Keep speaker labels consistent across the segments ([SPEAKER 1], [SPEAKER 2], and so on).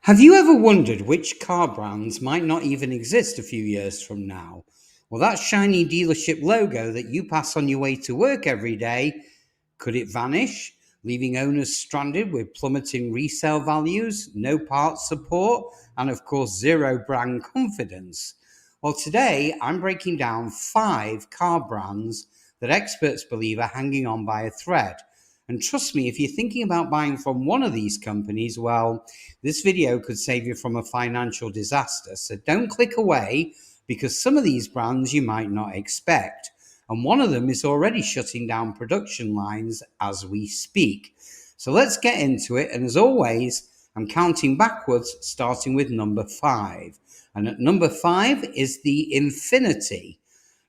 [SPEAKER 1] Have you ever wondered which car brands might not even exist a few years from now? Well, that shiny dealership logo that you pass on your way to work every day, could it vanish, leaving owners stranded with plummeting resale values, no parts support, and of course, zero brand confidence? Well, today I'm breaking down 5 car brands that experts believe are hanging on by a thread. And trust me, if you're thinking about buying from one of these companies, well, this video could save you from a financial disaster. So don't click away, because some of these brands you might not expect. And one of them is already shutting down production lines as we speak. So let's get into it. And as always, I'm counting backwards, starting with number 5. And at number 5 is the Infiniti.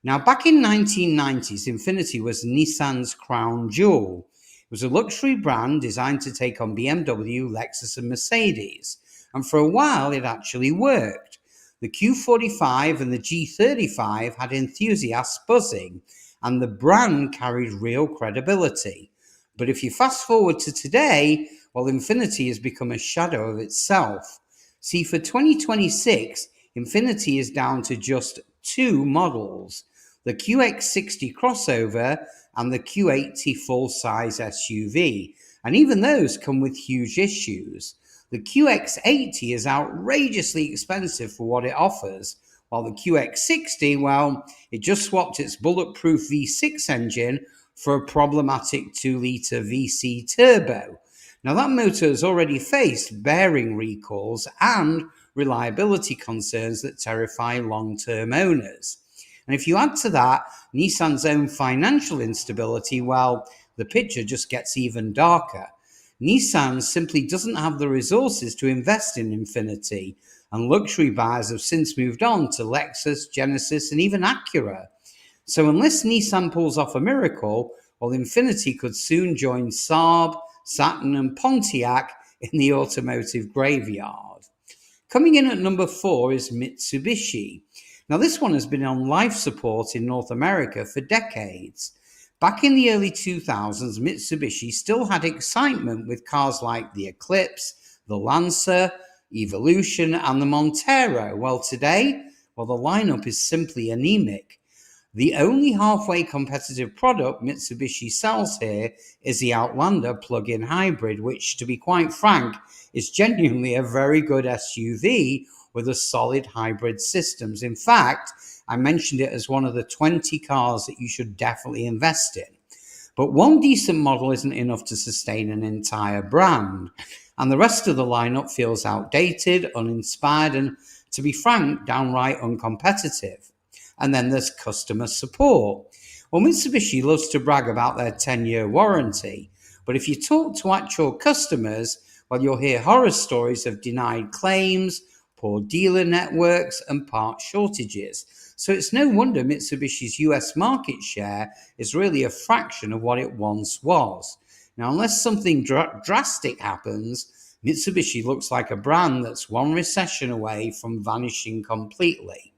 [SPEAKER 1] Now, back in 1990s, Infiniti was Nissan's crown jewel. It was a luxury brand designed to take on BMW, Lexus, and Mercedes. And for a while, it actually worked. The Q45 and the G35 had enthusiasts buzzing, and the brand carried real credibility. But if you fast forward to today, well, Infiniti has become a shadow of itself. See, for 2026, Infiniti is down to just 2 models: the QX60 crossover and the Q80 full-size SUV. And even those come with huge issues. The QX80 is outrageously expensive for what it offers, while the QX60, well, it just swapped its bulletproof V6 engine for a problematic 2-litre VC turbo. Now, that motor has already faced bearing recalls and reliability concerns that terrify long-term owners. And if you add to that Nissan's own financial instability, well, the picture just gets even darker. Nissan simply doesn't have the resources to invest in Infiniti, and luxury buyers have since moved on to Lexus, Genesis, and even Acura. So unless Nissan pulls off a miracle, well, Infiniti could soon join Saab, Saturn, and Pontiac in the automotive graveyard. Coming in at number 4 is Mitsubishi. Now, this one has been on life support in North America for decades. Back in the early 2000s, Mitsubishi still had excitement with cars like the Eclipse, the Lancer, Evolution, and the Montero. Well, today, the lineup is simply anemic. The only halfway competitive product Mitsubishi sells here is the Outlander plug-in hybrid, which, to be quite frank, is genuinely a very good SUV with a solid hybrid systems. In fact, I mentioned it as one of the 20 cars that you should definitely invest in. But one decent model isn't enough to sustain an entire brand, and the rest of the lineup feels outdated, uninspired, and, to be frank, downright uncompetitive. And then there's customer support. Well, Mitsubishi loves to brag about their 10-year warranty, but if you talk to actual customers, well, you'll hear horror stories of denied claims, poor dealer networks, and part shortages. So it's no wonder Mitsubishi's US market share is really a fraction of what it once was. Now, unless something drastic happens, Mitsubishi looks like a brand that's one recession away from vanishing completely.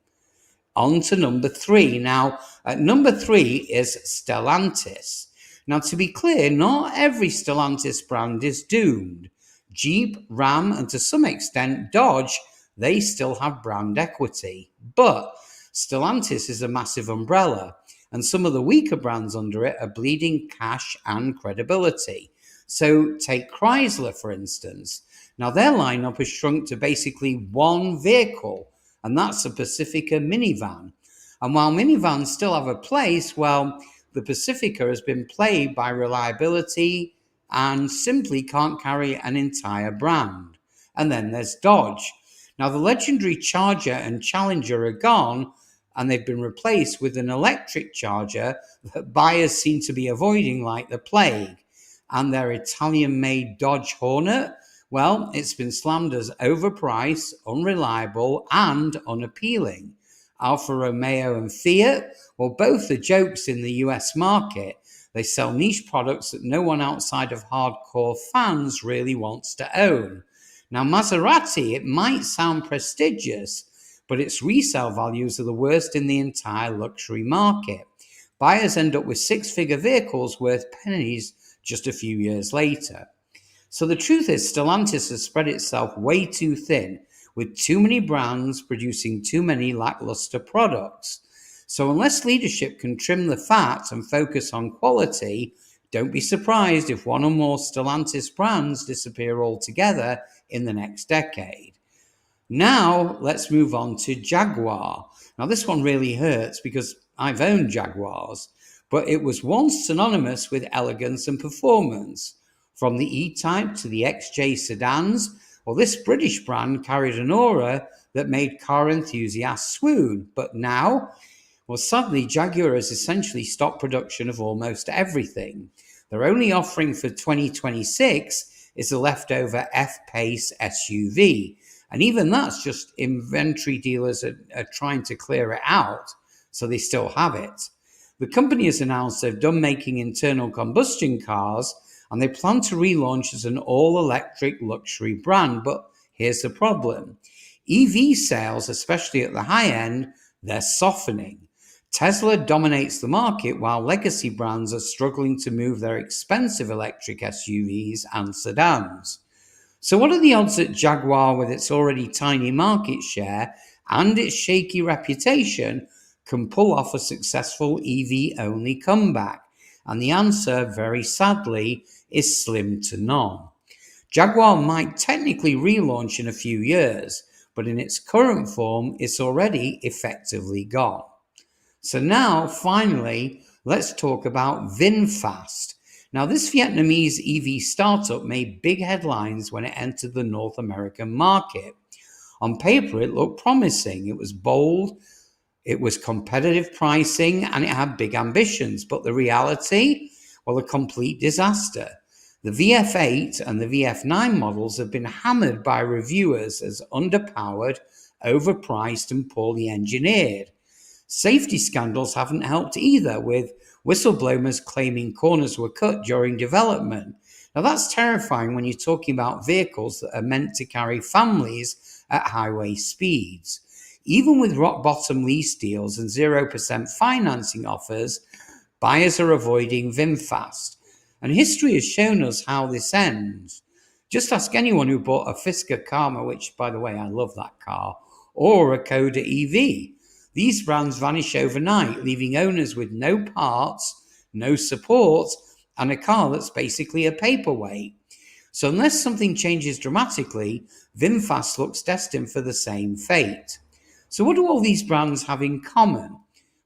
[SPEAKER 1] On to number 3. Now, at number 3 is Stellantis. Now, to be clear, not every Stellantis brand is doomed. Jeep, Ram, and to some extent Dodge, they still have brand equity. But Stellantis is a massive umbrella, and some of the weaker brands under it are bleeding cash and credibility. So take Chrysler, for instance. Now, their lineup has shrunk to basically one vehicle, and that's a Pacifica minivan. And while minivans still have a place, well, the Pacifica has been plagued by reliability and simply can't carry an entire brand. And then there's Dodge. Now, the legendary Charger and Challenger are gone, and they've been replaced with an electric Charger that buyers seem to be avoiding like the plague. And their Italian-made Dodge Hornet, well, it's been slammed as overpriced, unreliable, and unappealing. Alfa Romeo and Fiat, well, both are jokes in the US market. They sell niche products that no one outside of hardcore fans really wants to own. Now, Maserati, it might sound prestigious, but its resale values are the worst in the entire luxury market. Buyers end up with 6-figure vehicles worth pennies just a few years later. So the truth is, Stellantis has spread itself way too thin, with too many brands producing too many lackluster products. So unless leadership can trim the fat and focus on quality, don't be surprised if one or more Stellantis brands disappear altogether in the next decade. Now, let's move on to Jaguar. Now, this one really hurts because I've owned Jaguars, but it was once synonymous with elegance and performance. From the E-Type to the XJ sedans, well, this British brand carried an aura that made car enthusiasts swoon. But now, well, sadly, Jaguar has essentially stopped production of almost everything. They're only offering for 2026 is a leftover F-Pace SUV. And even that's just inventory dealers are trying to clear it out, so they still have it. The company has announced they've done making internal combustion cars, and they plan to relaunch as an all-electric luxury brand. But here's the problem. EV sales, especially at the high end, they're softening. Tesla dominates the market while legacy brands are struggling to move their expensive electric SUVs and sedans. So what are the odds that Jaguar, with its already tiny market share and its shaky reputation, can pull off a successful EV-only comeback? And the answer, very sadly, is slim to none. Jaguar might technically relaunch in a few years, but in its current form, it's already effectively gone. So now, finally, let's talk about VinFast. Now, this Vietnamese EV startup made big headlines when it entered the North American market. On paper, it looked promising. It was bold, it was competitive pricing, and it had big ambitions. But the reality? Well, a complete disaster. The VF8 and the VF9 models have been hammered by reviewers as underpowered, overpriced, and poorly engineered. Safety scandals haven't helped either, with whistleblowers claiming corners were cut during development. Now that's terrifying when you're talking about vehicles that are meant to carry families at highway speeds. Even with rock bottom lease deals and 0% financing offers, buyers are avoiding VinFast. And history has shown us how this ends. Just ask anyone who bought a Fisker Karma, which, by the way, I love that car, or a Koda EV. These brands vanish overnight, leaving owners with no parts, no support, and a car that's basically a paperweight. So unless something changes dramatically, VinFast looks destined for the same fate. So what do all these brands have in common?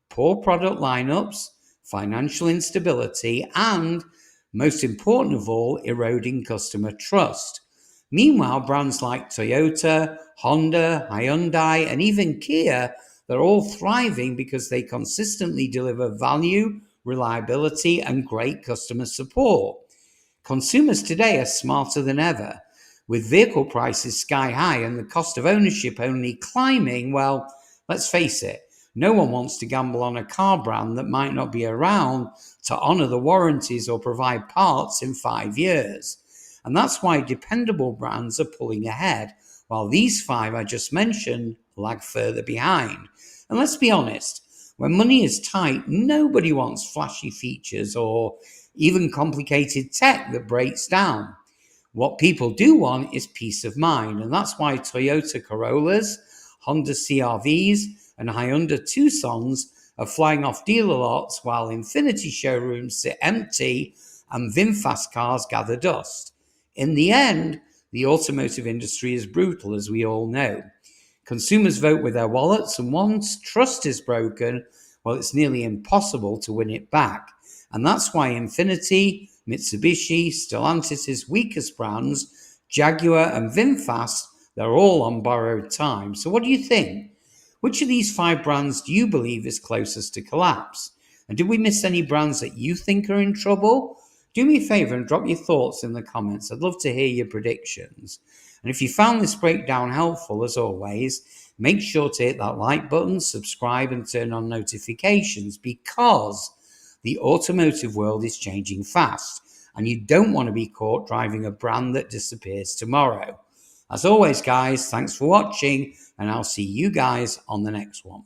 [SPEAKER 1] Poor product lineups, financial instability, and, most important of all, eroding customer trust. Meanwhile, brands like Toyota, Honda, Hyundai, and even Kia, they're all thriving because they consistently deliver value, reliability, and great customer support. Consumers today are smarter than ever. With vehicle prices sky high and the cost of ownership only climbing, well, let's face it, no one wants to gamble on a car brand that might not be around to honor the warranties or provide parts in 5 years. And that's why dependable brands are pulling ahead, while these 5 I just mentioned lag further behind. And let's be honest, when money is tight, nobody wants flashy features or even complicated tech that breaks down. What people do want is peace of mind, and that's why Toyota Corollas, Honda CR-Vs, and Hyundai Tucsons are flying off dealer lots while Infiniti showrooms sit empty and VinFast cars gather dust. In the end, the automotive industry is brutal, as we all know. Consumers vote with their wallets, and once trust is broken, well, it's nearly impossible to win it back. And that's why Infiniti, Mitsubishi, Stellantis' weakest brands, Jaguar and VinFast, they're all on borrowed time. So what do you think? Which of these 5 brands do you believe is closest to collapse? And did we miss any brands that you think are in trouble? Do me a favor and drop your thoughts in the comments. I'd love to hear your predictions. And if you found this breakdown helpful, as always, make sure to hit that like button, subscribe, and turn on notifications, because the automotive world is changing fast, and you don't want to be caught driving a brand that disappears tomorrow. As always, guys, thanks for watching, and I'll see you guys on the next one.